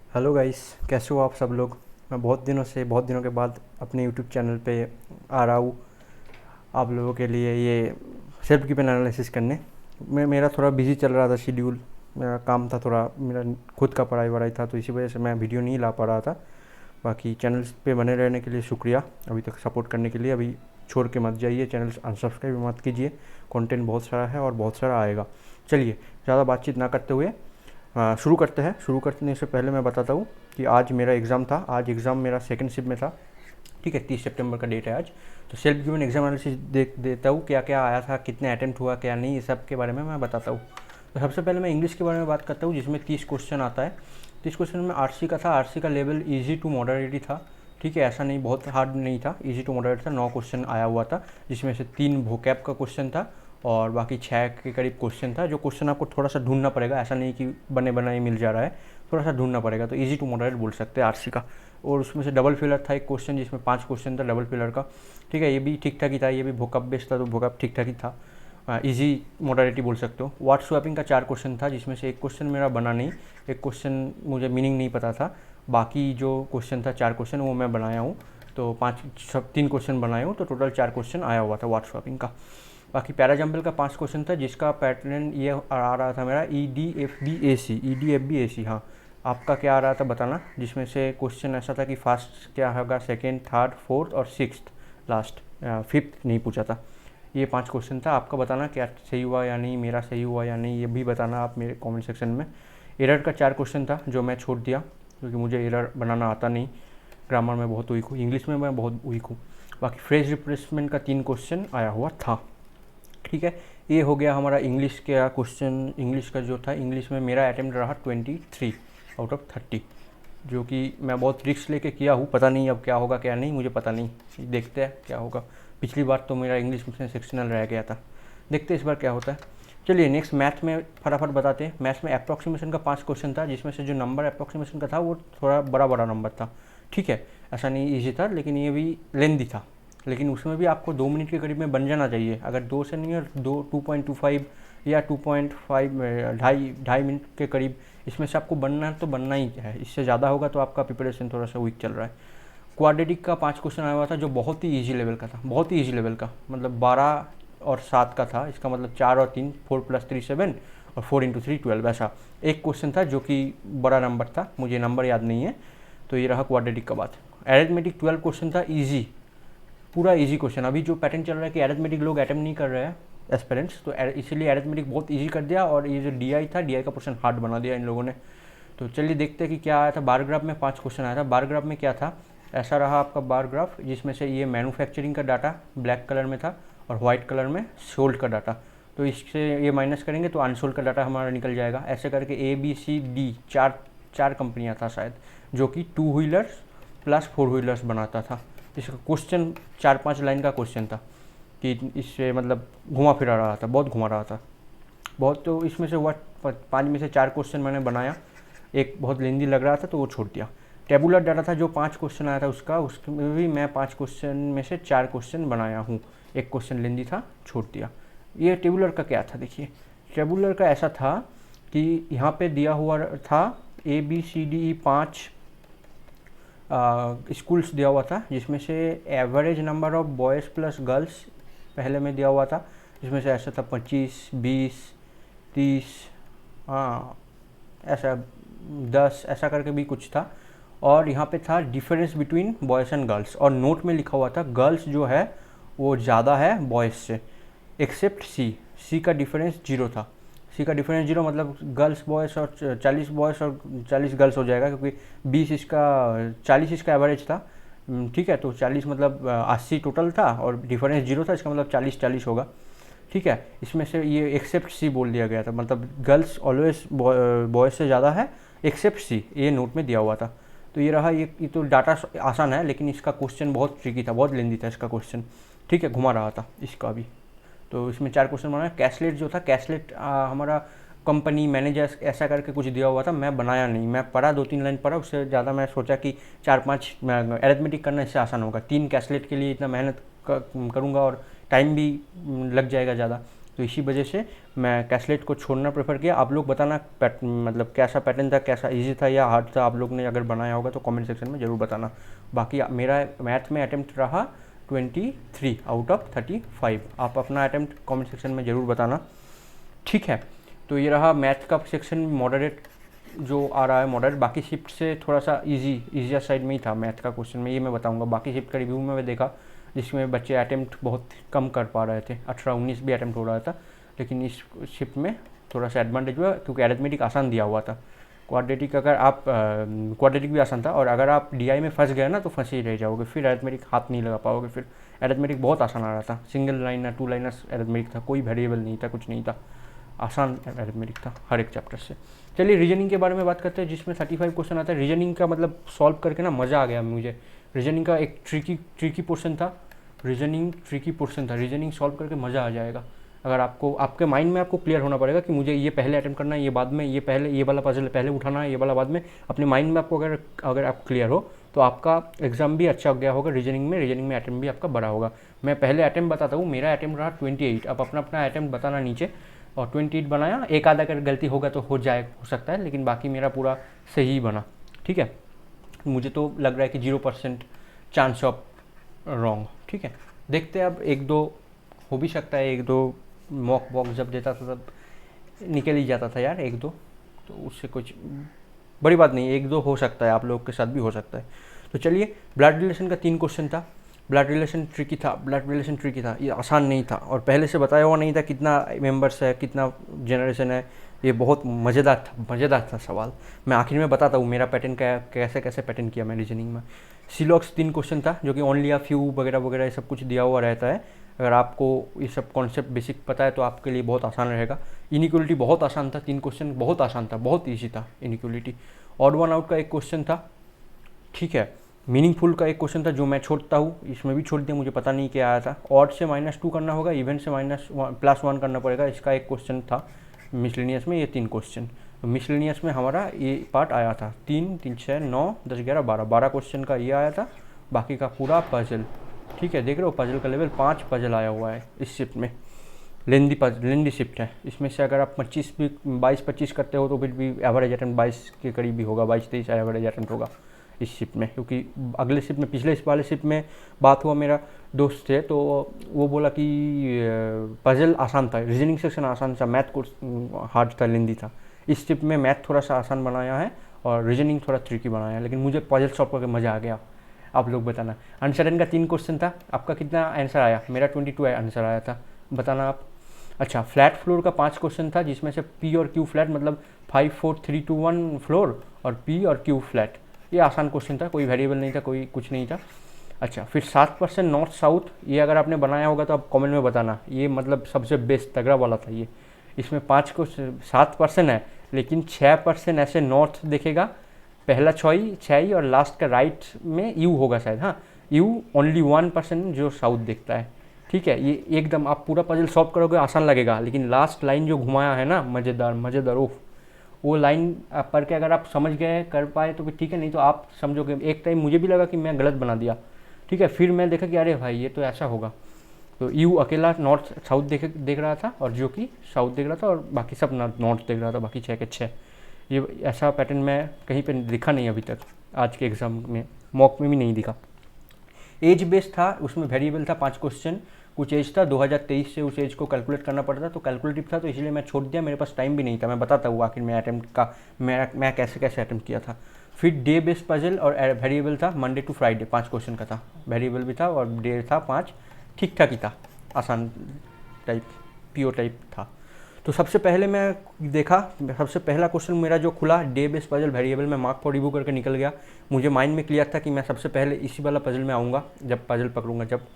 Hello guys, कैसे हो आप सब लोग। मैं बहुत दिनों के बाद अपने यूट्यूब चैनल पे आ रहा हूँ आप लोगों के लिए ये सेल्फ गिवन एनालिसिस करने। मेरा थोड़ा बिजी चल रहा था शेड्यूल। मेरा काम था थोड़ा, मेरा खुद का पढ़ाई वढ़ाई था, तो इसी वजह से मैं वीडियो नहीं ला पा रहा था। बाकी चैनल्स पे बने रहने के लिए शुक्रिया, अभी तक सपोर्ट करने के लिए। अभी छोड़ के मत जाइए, चैनल अनसब्सक्राइब मत कीजिए। कंटेंट बहुत सारा है और बहुत सारा आएगा। चलिए, ज़्यादा बातचीत ना करते हुए शुरू करते हैं। शुरू करने से पहले मैं बताता हूँ कि आज मेरा एग्ज़ाम था। आज एग्ज़ाम मेरा सेकंड शिफ्ट में था। ठीक है, 30 सितंबर का डेट है आज। तो सेल्फ गिवन एग्जाम एनालिसिस देख देता हूँ, क्या क्या आया था, कितने अटैम्प्ट हुआ, क्या नहीं, ये सब के बारे में मैं बताता हूँ। तो सबसे पहले मैं इंग्लिश के बारे में बात करता हूँ, जिसमें 30 क्वेश्चन आता है। 30 क्वेश्चन में आरसी का था। आरसी का लेवल ईजी टू मॉडरेट ही था। ठीक है, ऐसा नहीं बहुत हार्ड नहीं था, ईजी टू मॉडरेट था। 9 क्वेश्चन आया हुआ था, जिसमें से 3 वोकैब का क्वेश्चन था और बाकी 6 के करीब क्वेश्चन था। जो क्वेश्चन आपको थोड़ा सा ढूंढना पड़ेगा, ऐसा नहीं कि बने बनाए मिल जा रहा है, थोड़ा सा ढूंढना पड़ेगा। तो ईजी टू मॉडरेट बोल सकते हैं आरसी का। और उसमें से डबल फिलर था एक क्वेश्चन, जिसमें 5 क्वेश्चन था डबल फिलर का। ठीक है, ये भी ठीक ठाक ही था। ये भी वोकैब बेस्ड था, तो वोकैब ठीक ठाक ही था। इजी मॉडरेट बोल सकते हो। वर्ड स्वैपिंग का 4 क्वेश्चन था, जिसमें से एक क्वेश्चन मेरा बना नहीं। एक क्वेश्चन मुझे मीनिंग नहीं पता था। बाकी जो क्वेश्चन था 4 क्वेश्चन वो मैं बनाया हूँ। तो 3 क्वेश्चन बनाए हूँ, तो टोटल 4 क्वेश्चन आया हुआ था वर्ड स्वैपिंग का। बाकी पैराजम्पल का 5 क्वेश्चन था, जिसका पैटर्न ये आ रहा था मेरा EDFBAC। हाँ, आपका क्या आ रहा था बताना। जिसमें से क्वेश्चन ऐसा था कि फर्स्ट क्या होगा, सेकेंड, थर्ड, फोर्थ और सिक्स्थ, लास्ट फिफ्थ नहीं पूछा था। ये 5 क्वेश्चन था, आपका बताना क्या सही हुआ या नहीं, मेरा सही हुआ या नहीं, ये भी बताना आप मेरे कमेंट सेक्शन में। एरर का 4 क्वेश्चन था, जो मैं छोड़ दिया क्योंकि मुझे एरर बनाना आता नहीं। ग्रामर में बहुत वीक हूँ, इंग्लिश में मैं बहुत वीक हूँ। बाकी फ्रेज रिप्लेसमेंट का 3 क्वेश्चन आया हुआ था। ठीक है, ये हो गया हमारा इंग्लिश का क्वेश्चन। इंग्लिश का जो था, इंग्लिश में मेरा अटेम्प्ट रहा 23 आउट ऑफ 30, जो कि मैं बहुत रिस्क लेके किया हूँ। पता नहीं अब क्या होगा क्या नहीं, मुझे पता नहीं, देखते हैं क्या होगा। पिछली बार तो मेरा इंग्लिश में सेक्शनल रह गया था, देखते हैं इस बार क्या होता है। चलिए नेक्स्ट, मैथ में फटाफट बताते हैं। मैथ्स में अप्रॉक्सीमेशन का 5 क्वेश्चन था, जिसमें से जो नंबर अप्रॉक्सीमेशन का था वो थोड़ा बड़ा बड़ा नंबर था। ठीक है, ऐसा नहीं ईजी था, लेकिन ये भी लेंदी था। लेकिन उसमें भी आपको 2 मिनट के करीब में बन जाना चाहिए। अगर 2 से नहीं है, 2.25 या 2.5 ढाई मिनट के करीब इसमें से आपको बनना है, तो बनना ही है। इससे ज़्यादा होगा तो आपका प्रिपरेशन थोड़ा सा वीक चल रहा है। क्वाड्रेटिक का 5 क्वेश्चन आया हुआ था, जो बहुत ही ईजी लेवल का था, बहुत ही ईजी लेवल का। मतलब 12 और 7 का था। इसका मतलब 4 और 3, 4 + 3 7 और 4 × 3 12, ऐसा एक क्वेश्चन था जो कि बड़ा नंबर था, मुझे नंबर याद नहीं है। तो ये रहा क्वाड्रेटिक का बात। एरिथमेटिक 12 क्वेश्चन था, ईजी, पूरा इजी क्वेश्चन। अभी जो पैटर्न चल रहा है कि एरिथमेटिक लोग अटेम्प्ट नहीं कर रहे हैं एस्पिरेंट्स, तो इसीलिए एरिथमेटिक बहुत इजी कर दिया, और ये जो डीआई था, डीआई का पोर्शन हार्ड बना दिया इन लोगों ने। तो चलिए देखते हैं कि क्या आया था। बार ग्राफ में 5 क्वेश्चन आया था। बार ग्राफ में क्या था, ऐसा रहा आपका बार ग्राफ, जिसमें से ये मैन्युफैक्चरिंग का डाटा ब्लैक कलर में था और वाइट कलर में सोल्ड का डाटा। तो इससे ये माइनस करेंगे तो अनसोल्ड का डाटा हमारा निकल जाएगा। ऐसे करके ABCD चार कंपनियाँ था शायद, जो कि 2 व्हीलर्स प्लस 4 व्हीलर्स बनाता था। इसका क्वेश्चन 4-5 लाइन का क्वेश्चन था, कि इससे मतलब घुमा फिरा रहा था, बहुत घुमा रहा था बहुत। तो इसमें से हुआ 5 में से 4 क्वेश्चन मैंने बनाया। एक बहुत लेंदी लग रहा था तो वो छोड़ दिया। टेबुलर डाटा था, जो 5 क्वेश्चन आया था उसका, उसमें भी मैं 5 क्वेश्चन में से 4 क्वेश्चन बनाया हूँ। एक क्वेश्चन लेंदी था, छोड़ दिया। ये टेबुलर का क्या था, देखिए। टेबुलर का ऐसा था कि यहाँ पे दिया हुआ था ABCDE 5 स्कूल्स दिया हुआ था, जिसमें से average number of boys plus girls पहले में दिया हुआ था, जिसमें से ऐसा था 25, 20, 30, हाँ ऐसा 10, ऐसा करके भी कुछ था। और यहाँ पे था difference between boys and girls, और नोट में लिखा हुआ था गर्ल्स जो है वो ज़्यादा है बॉयज़ से, एक्सेप्ट सी का डिफरेंस 0 था। सी का डिफरेंस 0 मतलब गर्ल्स बॉयज़ और 40 बॉयज़ और 40 गर्ल्स हो जाएगा, क्योंकि 20 इसका 40 इसका एवरेज था। ठीक है, तो 40 मतलब 80 टोटल था और डिफरेंस 0 था, इसका मतलब 40-40 होगा। ठीक है, इसमें से ये एक्सेप्ट सी बोल दिया गया था, मतलब गर्ल्स ऑलवेज बॉयज़ से ज़्यादा है एक्सेप्ट सी, ये नोट में दिया हुआ था। तो ये रहा, ये तो डाटा आसान है, लेकिन इसका क्वेश्चन बहुत ट्रिकी था, बहुत लेंदी था इसका क्वेश्चन। ठीक है, घुमा रहा था इसका भी। तो इसमें 4 क्वेश्चन बनाया। कैशलेट जो था, कैशलेट हमारा कंपनी मैनेजर ऐसा करके कुछ दिया हुआ था, मैं बनाया नहीं। मैं पढ़ा 2-3 लाइन पढ़ा, उससे ज़्यादा मैं सोचा कि 4-5 अरिथमेटिक करना इससे आसान होगा। 3 कैशलेट के लिए इतना मेहनत करूँगा और टाइम भी लग जाएगा ज़्यादा, तो इसी वजह से मैं कैसलेट को छोड़ना प्रेफर किया। आप लोग बताना मतलब कैसा पैटर्न था, कैसा ईजी था या हार्ड था, आप लोग ने अगर बनाया होगा तो कमेंट सेक्शन में ज़रूर बताना। बाकी मेरा मैथ में अटैम्प्ट रहा 23 आउट ऑफ 35। आप अपना अटैम्प्ट कमेंट सेक्शन में ज़रूर बताना, ठीक है। तो ये रहा मैथ का सेक्शन, मॉडरेट जो आ रहा है मॉडरेट। बाकी शिफ्ट से थोड़ा सा ईजियर साइड में ही था मैथ का क्वेश्चन में, ये मैं बताऊंगा। बाकी शिफ्ट का रिव्यू में देखा जिसमें बच्चे अटैम्प्ट बहुत कम कर पा रहे थे, 18-19 भी अटैम्प्ट हो रहा था, लेकिन इस शिफ्ट में थोड़ा सा एडवांटेज हुआ क्योंकि अरिथमेटिक आसान दिया हुआ था। क्वाड्रेटिक अगर आप क्वाड्रेटिक भी आसान था, और अगर आप डीआई में फंस गए ना तो फंसे ही रह जाओगे, फिर अरिथमेटिक हाथ नहीं लगा पाओगे। फिर अरिथमेटिक बहुत आसान आ रहा था, सिंगल लाइनर 2 लाइनर्स अरिथमेटिक था, कोई वेरिएबल नहीं था, कुछ नहीं था, आसान अरिथमेटिक था हर एक चैप्टर से। चलिए रीजनिंग के बारे में बात करते हैं, जिसमें 35 क्वेश्चन आता है। रीजनिंग का मतलब सॉल्व करके ना मज़ा आ गया मुझे। रीजनिंग का एक ट्रिकी पोर्शन था, रीजनिंग सॉल्व करके मज़ा आ जाएगा। अगर आपको आपके माइंड में आपको क्लियर होना पड़ेगा कि मुझे ये पहले अटेम्प्ट करना है, ये बाद में, ये पहले, ये वाला पजल पहले उठाना है, ये वाला बाद में। अपने माइंड में आपको अगर आप क्लियर हो तो आपका एग्जाम भी अच्छा हो गया होगा रीजनिंग में अटेम्प्ट भी आपका बड़ा होगा। मैं पहले अटेम्प्ट बताता हूँ, मेरा अटेम्प्ट रहा 28। अब अपना अटेम्प्ट बताना नीचे, और 28 बनाया। एक आधा अगर गलती होगा तो हो सकता है, लेकिन बाकी मेरा पूरा सही बना, ठीक है। मुझे तो लग रहा है कि 0% चांस ऑफ रॉन्ग, ठीक है। देखते हैं अब, 1-2 हो भी सकता है, 1-2 मॉक बॉक्स जब देता था तब निकल ही जाता था यार 1-2, तो उससे कुछ बड़ी बात नहीं, 1-2 हो सकता है, आप लोग के साथ भी हो सकता है। तो चलिए, ब्लड रिलेशन का 3 क्वेश्चन था। ब्लड रिलेशन ट्रिकी था, ये आसान नहीं था, और पहले से बताया हुआ नहीं था कितना मेंबर्स है, कितना जनरेशन है। ये बहुत मज़ेदार था सवाल। मैं आखिर में बताता हूँ मेरा पैटर्न कैसे पैटर्न किया मैं रीजनिंग में। सिलॉक्स 3 क्वेश्चन था, जो कि ओनली आ फ्यू वगैरह ये सब कुछ दिया हुआ रहता है। अगर आपको ये सब कॉन्सेप्ट बेसिक पता है तो आपके लिए बहुत आसान रहेगा। इनइक्वलिटी बहुत आसान था, 3 क्वेश्चन बहुत आसान था, बहुत ईजी था इनइक्वलिटी। ऑड वन आउट का 1 क्वेश्चन था, ठीक है। मीनिंगफुल का 1 क्वेश्चन था जो मैं छोड़ता हूँ, इसमें भी छोड़ दिया, मुझे पता नहीं क्या आया था। ऑड से -2 करना होगा, इवन से +1 करना पड़ेगा, इसका 1 क्वेश्चन था। मिसलेनियस में ये 3 क्वेश्चन, मिसलेनियस में हमारा ये पार्ट आया था 3, 3, 6, 9, 10, 11, 12 क्वेश्चन का ये आया था। बाकी का पूरा पजल, ठीक है, देख रहे हो पजल का लेवल 5 पजल आया हुआ है इस शिफ्ट में। लेंदी शिफ्ट है, इसमें से अगर आप 22-25 करते हो तो फिर भी एवरेज अटेम्प्ट 22 के करीब भी होगा, 22-23 एवरेज अटेम्प्ट होगा इस शिफ्ट में। क्योंकि अगले शिफ्ट में, पिछले इस वाले शिफ्ट में बात हुआ, मेरा दोस्त थे तो वो बोला कि पजल आसान था, रीजनिंग सेक्शन आसान था, मैथ को हार्ड था, लेंदी था। इस शिफ्ट में मैथ थोड़ा सा आसान बनाया है और रीजनिंग थोड़ा ट्रिकी बनाया है, लेकिन मुझे पजल सॉल्व करके मज़ा आ गया। आप लोग बताना। अनसर्टेन का 3 क्वेश्चन था, आपका कितना आंसर आया? मेरा 22 आंसर आया था, बताना आप। अच्छा, फ्लैट फ्लोर का 5 क्वेश्चन था, जिसमें से पी और क्यू फ्लैट, मतलब 5, 4, 3, 2, 1 फ्लोर, और पी और क्यू फ्लैट। ये आसान क्वेश्चन था, कोई वेरिएबल नहीं था, कोई कुछ नहीं था। अच्छा, फिर 7% नॉर्थ साउथ, ये अगर आपने बनाया होगा तो आप कमेंट में बताना, ये मतलब सबसे बेस्ट तगड़ा वाला था ये। इसमें 5 को 7% है, लेकिन 6% ऐसे नॉर्थ दिखेगा, पहला 6 और लास्ट का राइट में यू होगा शायद, हाँ यू, ओनली 1% जो साउथ दिखता है, ठीक है। ये एकदम आप पूरा पजल सॉल्व करोगे आसान लगेगा, लेकिन लास्ट लाइन जो घुमाया है ना, मज़ेदार ओफ, वो लाइन पढ़ के अगर आप समझ गए, कर पाए तो फिर ठीक है, नहीं तो आप समझोगे। एक टाइम मुझे भी लगा कि मैं गलत बना दिया, ठीक है, फिर मैं देखा कि अरे भाई ये तो ऐसा होगा। तो यू अकेला नॉर्थ साउथ देख रहा था, और जो कि साउथ देख रहा था, और बाकी सब नॉर्थ देख रहा था, बाकी 6 के 6। ये ऐसा पैटर्न मैं कहीं पे दिखा नहीं अभी तक, आज के एग्ज़ाम में, मॉक में भी नहीं दिखा। एज बेस्ड था, उसमें वेरिएबल था 5 क्वेश्चन, कुछ एज था, 2023 से उस एज को कैलकुलेट करना पड़ता था, तो कैलकुलेटिव था, तो इसलिए मैं छोड़ दिया, मेरे पास टाइम भी नहीं था। मैं बताता हूँ आखिर में अटैम्प्ट का मैं कैसे अटैम्प्ट किया था। फिर डे बेस्ड पजल और वेरिएबल था, मंडे टू फ्राइडे 5 क्वेश्चन का था, वेरिएबल भी था और डे था 5, ठीक ठाक ही था, आसान टाइप, पीओ टाइप था। तो सबसे पहले मैं देखा, सबसे पहला क्वेश्चन मेरा जो खुला, डे बेस्ड पजल वेरिएबल में मार्क फॉर रिव्यू करके निकल गया। मुझे माइंड में क्लियर था कि मैं सबसे पहले इसी वाला पजल में आऊँगा, जब पजल पकड़ूंगा जब।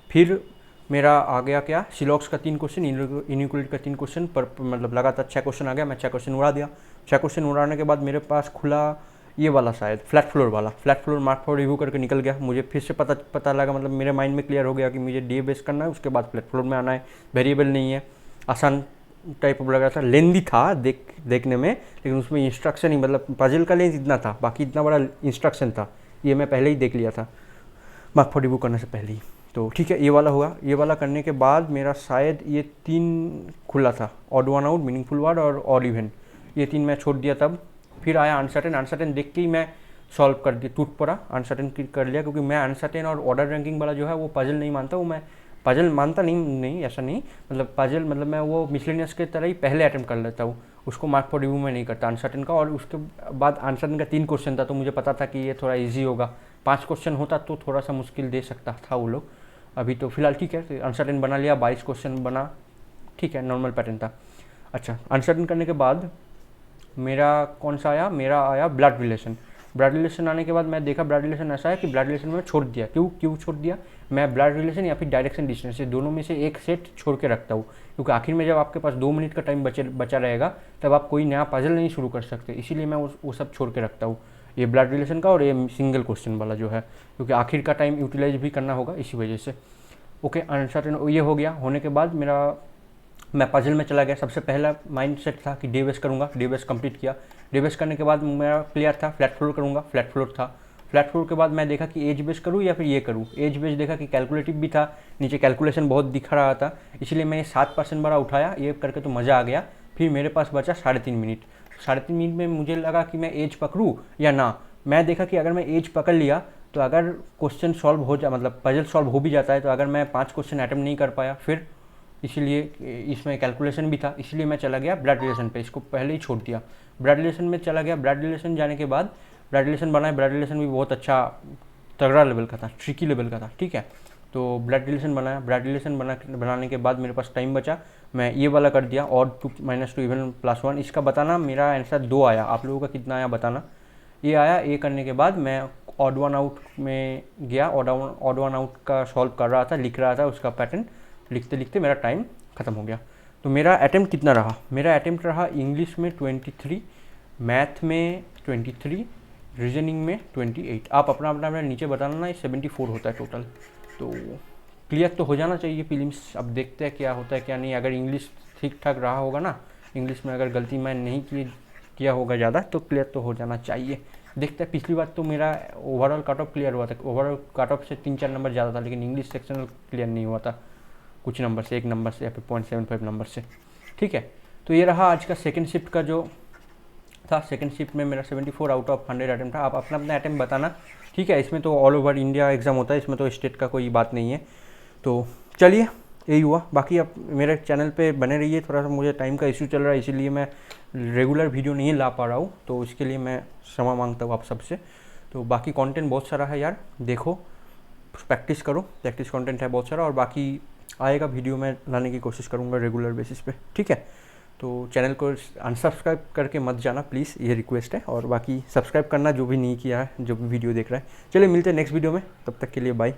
फिर मेरा आ गया क्या, सिलॉक्स का 3 क्वेश्चन, इनइक्वलिटी का 3 क्वेश्चन, पर मतलब लगातार 6 क्वेश्चन आ गया, मैं 6 क्वेश्चन उड़ा दिया। 6 क्वेश्चन उड़ाने के बाद मेरे पास खुला ये वाला, शायद flat floor mark for review करके निकल गया। मुझे फिर से पता लगा, मतलब मेरे माइंड में क्लियर हो गया कि मुझे डे बेस करना है, उसके बाद फ्लैट फ्लोर में आना है, वेरिएबल नहीं है, आसान टाइप लग रहा था। लेंदी था देखने में, लेकिन उसमें इंस्ट्रक्शन ही, मतलब पजल का लेंथ इतना था, बाकी इतना बड़ा इंस्ट्रक्शन था, ये मैं पहले ही देख लिया था मार्क फॉर रिव्यू करने से पहले ही, तो ठीक है, ये वाला हुआ। ये वाला करने के बाद मेरा शायद ये 3 खुला था, odd one out, meaningful word और ऑड इवन, ये 3 मैं छोड़ दिया। तब फिर आया अनसर्टेन। अनसर्टेन देख के ही मैं सॉल्व कर दिया, टूट पड़ा, अनसर्टेन कर लिया, क्योंकि मैं अनसर्टेन और ऑर्डर रैंकिंग वाला जो है वो पजल नहीं मानता हूँ। मैं पजल मानता नहीं ऐसा नहीं, मतलब पजल मतलब मैं वो मिसलेनियस के तरह ही पहले अटेम्प्ट कर लेता हूँ, उसको मार्क फॉर रिव्यू में नहीं करता अनसर्टेन का। और उसके बाद अनसर्टेन का 3 क्वेश्चन था, तो मुझे पता था कि ये थोड़ा ईजी होगा। 5 क्वेश्चन होता तो थोड़ा सा मुश्किल दे सकता था वो लोग। अभी तो फिलहाल ठीक है, तो अनसर्टेन बना लिया, 22 क्वेश्चन बना, ठीक है, नॉर्मल पैटर्न था। अच्छा, अनसर्टेन करने के बाद मेरा कौन सा आया, मेरा आया ब्लड रिलेशन। ब्लड रिलेशन आने के बाद मैं देखा ब्लड रिलेशन ऐसा है कि ब्लड रिलेशन में छोड़ दिया। क्यों छोड़ दिया? मैं ब्लड रिलेशन या फिर डायरेक्शन डिस्टेंस, ये दोनों में से एक सेट छोड़ के रखता हूँ, क्योंकि आखिर में जब आपके पास 2 मिनट का टाइम बचा रहेगा तब आप कोई नया पजल नहीं शुरू कर सकते, इसीलिए मैं वो सब छोड़ के रखता हूँ, ये ब्लड रिलेशन का और ये सिंगल क्वेश्चन वाला जो है, क्योंकि आखिर का टाइम यूटिलाइज भी करना होगा इसी वजह से। ओके, अनसर्टेन ये हो गया। होने के बाद मैं पजल में चला गया। सबसे पहला माइंड सेट था कि डे बेस करूँगा, डे बेस कंप्लीट किया। डे बेस करने के बाद मेरा क्लियर था फ्लैट फ्लोर करूँगा, फ्लैट फ्लोर था। फ्लैट फ्लोर के बाद मैं देखा कि एज बेस करूँ या फिर ये करूँ। एज बेस देखा कि कैलकुलेटिव भी था, नीचे कैलकुलेशन बहुत दिख रहा था, इसलिए मैं 7% बड़ा उठाया, ये करके तो मज़ा आ गया। फिर मेरे पास बचा 3.5 मिनट। 3.5 मिनट में मुझे लगा कि मैं एज पकड़ूँ या ना। मैं देखा कि अगर मैं एज पकड़ लिया तो अगर क्वेश्चन सॉल्व हो जाए, मतलब पजल सॉल्व हो भी जाता है, तो अगर मैं 5 क्वेश्चन अटेम्प्ट नहीं कर पाया फिर, इसीलिए इसमें कैलकुलेशन भी था, इसलिए मैं चला गया ब्लड रिलेशन पे, इसको पहले ही छोड़ दिया। ब्लड रिलेशन में चला गया। ब्लड रिलेशन जाने के बाद ब्लड रिलेशन बनाया। ब्लड रिलेशन भी बहुत अच्छा तगड़ा लेवल का था, ट्रिकी लेवल का था, ठीक है। तो ब्लड रिलेशन बनाया। ब्लड रिलेशन बनाने के बाद मेरे पास टाइम बचा, मैं ये वाला कर दिया, ऑड 2 - 2 इवन +1। इसका बताना, मेरा आंसर 2 आया, आप लोगों का कितना आया बताना। ये आया। ये करने के बाद मैं ऑड वन आउट में गया, ऑड वन आउट का सॉल्व कर रहा था, लिख रहा था उसका पैटर्न, लिखते लिखते मेरा टाइम ख़त्म हो गया। तो मेरा अटेम्प्ट कितना रहा? मेरा अटेम्प्ट रहा इंग्लिश में 23, मैथ में 23, रीजनिंग में 28। आप अपना अपना नीचे बताना ना, 74 होता है टोटल। तो क्लियर तो हो जाना चाहिए प्रीलिम्स। अब देखते हैं क्या होता है क्या नहीं। अगर इंग्लिश ठीक ठाक रहा होगा ना, इंग्लिश में अगर गलती मैं नहीं किया होगा ज़्यादा, तो क्लियर तो हो जाना चाहिए। देखते हैं। पिछली बार तो मेरा ओवरऑल कट ऑफ क्लियर हुआ था, ओवरऑल कट ऑफ से 3-4 नंबर ज़्यादा था, लेकिन इंग्लिश सेक्शनल क्लियर नहीं हुआ था, कुछ नंबर से, 1 नंबर से या फिर 0.75 नंबर से, ठीक है। तो ये रहा आज का सेकंड शिफ्ट का जो था। सेकंड शिफ्ट में मेरा 74 आउट ऑफ 100 अटेम्प्ट था। आप अपना अपना अटेम्प्ट बताना, ठीक है। इसमें तो ऑल ओवर इंडिया एग्जाम होता है, इसमें तो स्टेट का कोई बात नहीं है। तो चलिए, यही हुआ। बाकी आप मेरे चैनल पे बने रहिए। थोड़ा सा मुझे टाइम का इशू चल रहा है, इसीलिए मैं रेगुलर वीडियो नहीं ला पा रहा हूँ, तो इसके लिए मैं क्षमा मांगता हूँ आप सबसे। तो बाकी कंटेंट बहुत सारा है यार, देखो, प्रैक्टिस करो, प्रैक्टिस कंटेंट है बहुत सारा, और बाकी आएगा वीडियो में लाने की कोशिश करूँगा रेगुलर बेसिस पे, ठीक है। तो चैनल को अनसब्सक्राइब करके मत जाना प्लीज़, ये रिक्वेस्ट है। और बाकी सब्सक्राइब करना जो भी नहीं किया है, जो भी वीडियो देख रहा है। चलिए मिलते हैं नेक्स्ट वीडियो में, तब तक के लिए बाय।